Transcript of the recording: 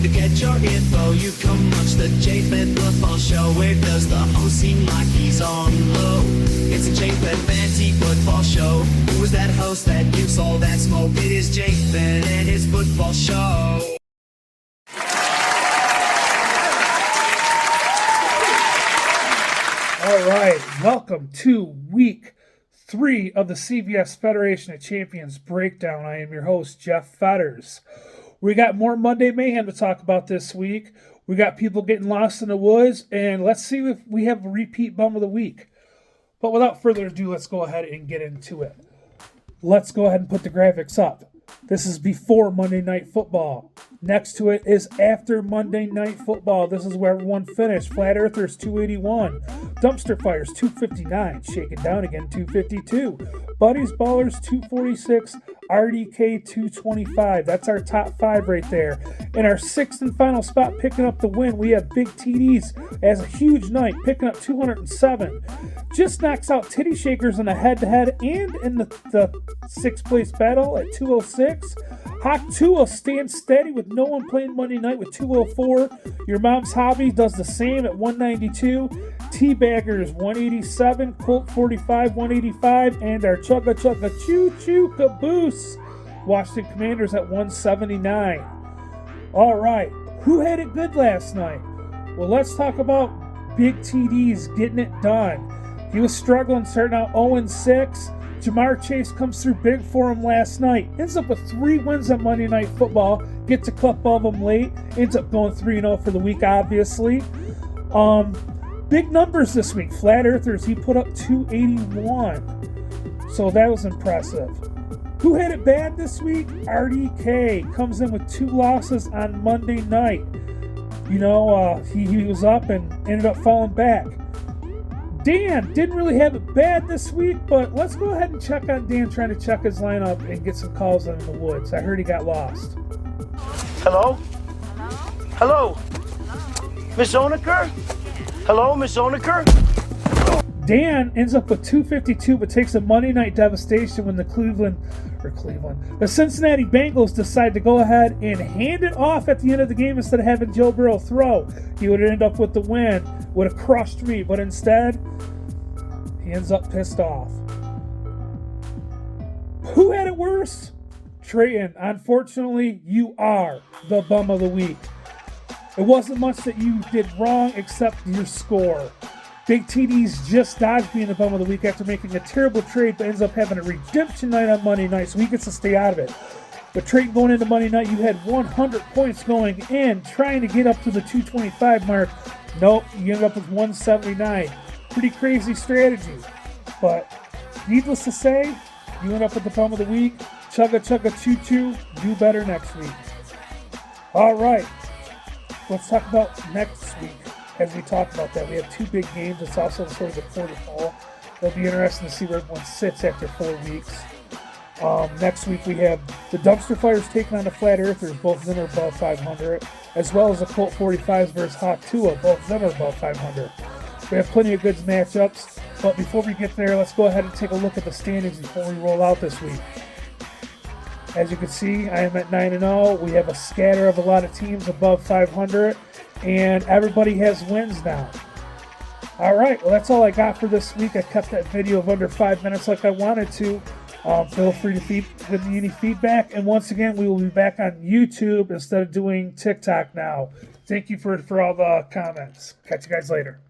To get your info, you come watch the J-Fed Football Show. Where does the host seem like he's on low? It's a J-Fed Fantasy Football Show. Who was that host that gives all that smoke? It is J-Fed and his football show. All right, welcome to week 3 of the CVS Federation of Champions breakdown. I am your host, Jeff Fetters. We got more Monday Mayhem to talk about this week. We got people getting lost in the woods, and let's see if we have a repeat bum of the week. But without further ado, let's go ahead and get into it. Let's go ahead and put the graphics up. This is before Monday Night Football. Next to it is after Monday Night Football. This is where everyone finished. Flat Earthers 281, Dumpster Fires 259, Shaken Down Again 252, Buddies Ballers 246, RDK 225. That's our top 5 right there. In our 6th and final spot, picking up the win, we have Big TDs as a huge night, picking up 207. Just knocks out Titty Shakers in a head-to-head and in the 6th place battle at 206. Hawk Tua stands steady with no one playing Monday night with 204. Your Mom's Hobby does the same at 192. Teabaggers 187. Colt 45 185. And our Chugga Chugga Choo Choo Caboose Washington Commanders at 179. All right, who had it good last night? Well, let's talk about Big TD's getting it done. He was struggling, starting out 0-6. Jamar Chase comes through big for him last night. Ends up with 3 wins on Monday Night Football. Gets a couple of them late. Ends up going 3-0 for the week, obviously. Big numbers this week. Flat Earthers, he put up 281. So that was impressive. Who had it bad this week? RDK comes in with 2 losses on Monday night. You know, he was up and ended up falling back. Dan didn't really have it bad this week, but let's go ahead and check on Dan, trying to check his lineup and get some calls in the woods. I heard he got lost. Hello? Hello? Miss Onaker? Hello, Miss Onaker? Dan ends up with 252, but takes a Monday night devastation when the Cincinnati Bengals decide to go ahead and hand it off at the end of the game instead of having Joe Burrow throw. He would end up with the win, would have crushed me, but instead, he ends up pissed off. Who had it worse? Trayton, unfortunately, you are the bum of the week. It wasn't much that you did wrong except your score. Big TD's just dodged being the bum of the week after making a terrible trade, but ends up having a redemption night on Monday night, so he gets to stay out of it. But Trayton, going into Monday night, you had 100 points going in, trying to get up to the 225 mark. Nope, you ended up with 179. Pretty crazy strategy. But needless to say, you end up with the bum of the week. Chugga Chugga Choo Choo, do better next week. All right, let's talk about next week. As we talk about that, we have 2 big games. It's also sort of the quarter fall. It'll be interesting to see where everyone sits after 4 weeks. Next week we have the Dumpster Fires taking on the Flat Earthers, both of them are above 500, as well as the Colt 45s versus Hawk Tua, both of them are above 500. We have plenty of good matchups, but before we get there, let's go ahead and take a look at the standings before we roll out this week. As you can see, I am at 9-0. We have a scatter of a lot of teams above 500. And everybody has wins now. All right, well, that's all I got for this week. I kept that video of under 5 minutes like I wanted to. Feel free to give me any feedback. And once again, we will be back on YouTube instead of doing TikTok now. Thank you for all the comments. Catch you guys later.